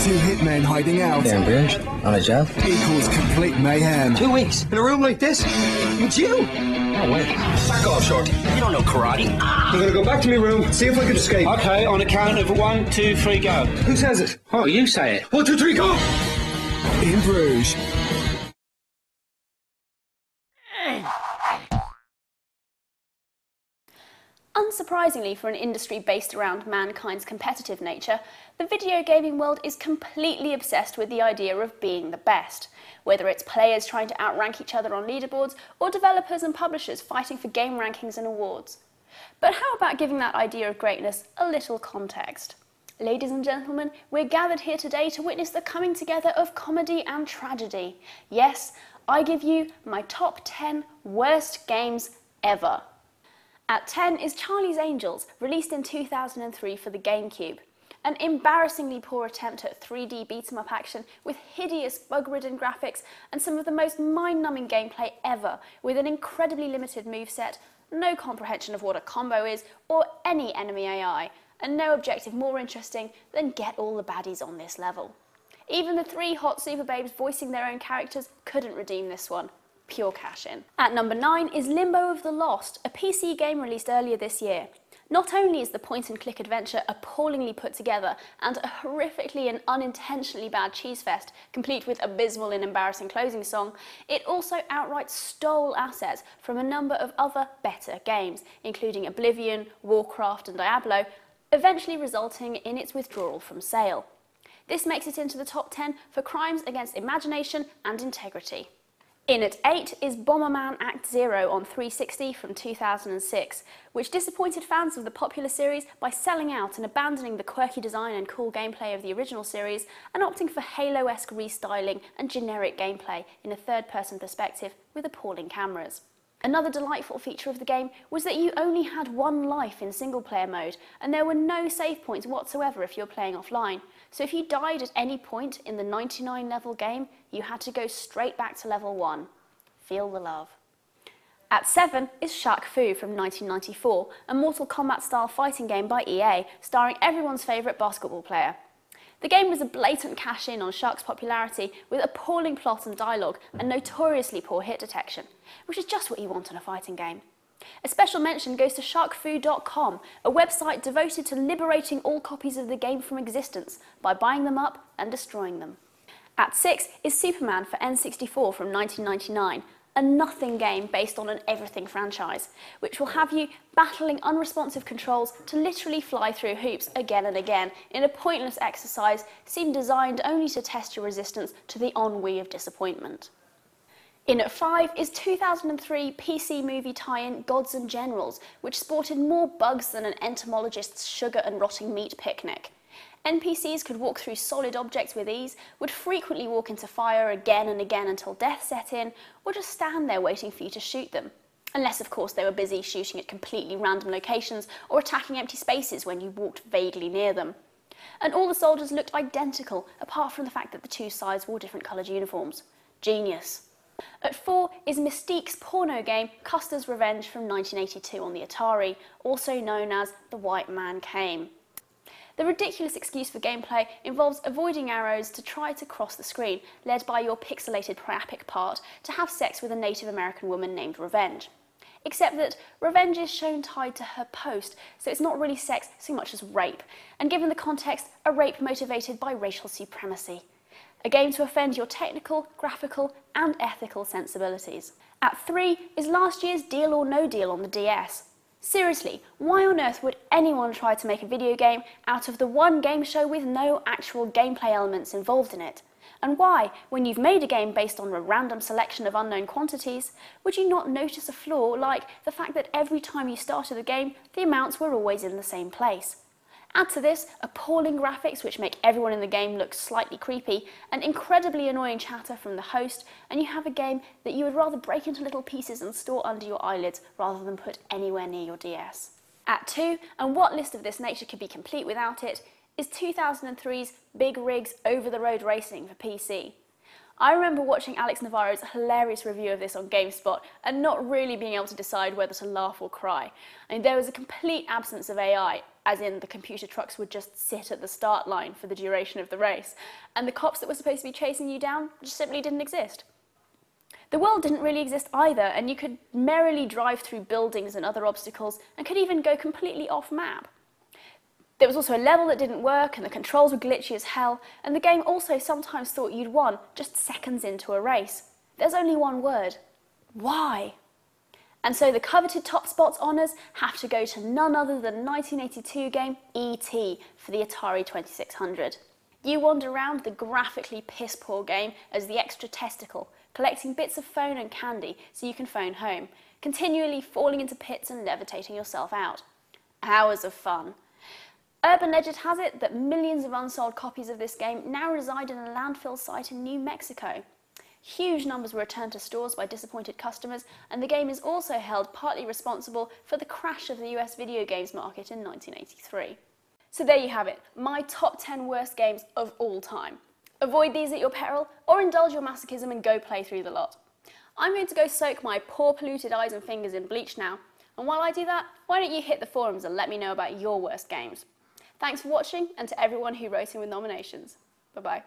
Two hitmen hiding out There in Bruges, on a job. equals complete mayhem. 2 weeks in a room like this? With you? No way. Back off, Shorty. You don't know karate. I'm gonna go back to my room, see if I can escape. Okay, on a count of 1, 2, 3, go. Who says it? Oh, you say it. 1, 2, 3, go! In Bruges. Unsurprisingly for an industry based around mankind's competitive nature, the video gaming world is completely obsessed with the idea of being the best, whether it's players trying to outrank each other on leaderboards or developers and publishers fighting for game rankings and awards. But how about giving that idea of greatness a little context? Ladies and gentlemen, we're gathered here today to witness the coming together of comedy and tragedy. Yes, I give you my top 10 worst games ever. At 10 is Charlie's Angels, released in 2003 for the GameCube. An embarrassingly poor attempt at 3D beat-em-up action with hideous bug-ridden graphics and some of the most mind-numbing gameplay ever, with an incredibly limited moveset, no comprehension of what a combo is or any enemy AI, and no objective more interesting than get all the baddies on this level. Even the 3 hot super babes voicing their own characters couldn't redeem this one. Pure cash-in. At number 9 is Limbo of the Lost, a PC game released earlier this year. Not only is the point-and-click adventure appallingly put together and a horrifically and unintentionally bad cheese fest, complete with abysmal and embarrassing closing song, it also outright stole assets from a number of other better games, including Oblivion, Warcraft and Diablo, eventually resulting in its withdrawal from sale. This makes it into the top 10 for crimes against imagination and integrity. In at 8 is Bomberman Act Zero on 360 from 2006, which disappointed fans of the popular series by selling out and abandoning the quirky design and cool gameplay of the original series and opting for Halo-esque restyling and generic gameplay in a third-person perspective with appalling cameras. Another delightful feature of the game was that you only had one life in single-player mode, and there were no save points whatsoever if you were playing offline. So if you died at any point in the 99-level game, you had to go straight back to level 1. Feel the love. At 7 is Shaq Fu from 1994, a Mortal Kombat-style fighting game by EA, starring everyone's favourite basketball player. The game was a blatant cash-in on Shaq's popularity with appalling plot and dialogue and notoriously poor hit detection, which is just what you want in a fighting game. A special mention goes to SharkFu.com, a website devoted to liberating all copies of the game from existence by buying them up and destroying them. At 6 is Superman for N64 from 1999, a nothing game based on an everything franchise, which will have you battling unresponsive controls to literally fly through hoops again and again in a pointless exercise seemed designed only to test your resistance to the ennui of disappointment. In at 5 is 2003 PC movie tie-in Gods and Generals, which sported more bugs than an entomologist's sugar and rotting meat picnic. NPCs could walk through solid objects with ease, would frequently walk into fire again and again until death set in, or just stand there waiting for you to shoot them. Unless, of course, they were busy shooting at completely random locations or attacking empty spaces when you walked vaguely near them. And all the soldiers looked identical, apart from the fact that the two sides wore different coloured uniforms. Genius. At 4 is Mystique's porno game Custer's Revenge from 1982 on the Atari, also known as The White Man Came. The ridiculous excuse for gameplay involves avoiding arrows to try to cross the screen, led by your pixelated priapic part to have sex with a Native American woman named Revenge. Except that Revenge is shown tied to her post, so it's not really sex so much as rape, and given the context, a rape motivated by racial supremacy. A game to offend your technical, graphical and ethical sensibilities. At 3 is last year's Deal or No Deal on the DS. Seriously, why on earth would anyone try to make a video game out of the one game show with no actual gameplay elements involved in it? And why, when you've made a game based on a random selection of unknown quantities, would you not notice a flaw like the fact that every time you started the game, the amounts were always in the same place? Add to this appalling graphics which make everyone in the game look slightly creepy, and incredibly annoying chatter from the host, and you have a game that you would rather break into little pieces and store under your eyelids rather than put anywhere near your DS. At 2, and what list of this nature could be complete without it, is 2003's Big Rigs Over-the-Road Racing for PC. I remember watching Alex Navarro's hilarious review of this on GameSpot and not really being able to decide whether to laugh or cry. I mean, there was a complete absence of AI, as in the computer trucks would just sit at the start line for the duration of the race, and the cops that were supposed to be chasing you down just simply didn't exist. The world didn't really exist either, and you could merrily drive through buildings and other obstacles, and could even go completely off map. There was also a level that didn't work, and the controls were glitchy as hell, and the game also sometimes thought you'd won just seconds into a race. There's only one word: why? And so the coveted top spots honours have to go to none other than 1982 game E.T. for the Atari 2600. You wander around the graphically piss-poor game as the extra testicle, collecting bits of phone and candy so you can phone home, continually falling into pits and levitating yourself out. Hours of fun. Urban legend has it that millions of unsold copies of this game now reside in a landfill site in New Mexico. Huge numbers were returned to stores by disappointed customers, and the game is also held partly responsible for the crash of the US video games market in 1983. So there you have it, my top 10 worst games of all time. Avoid these at your peril, or indulge your masochism and go play through the lot. I'm going to go soak my poor polluted eyes and fingers in bleach now, and while I do that, why don't you hit the forums and let me know about your worst games. Thanks for watching, and to everyone who wrote in with nominations. Bye-bye.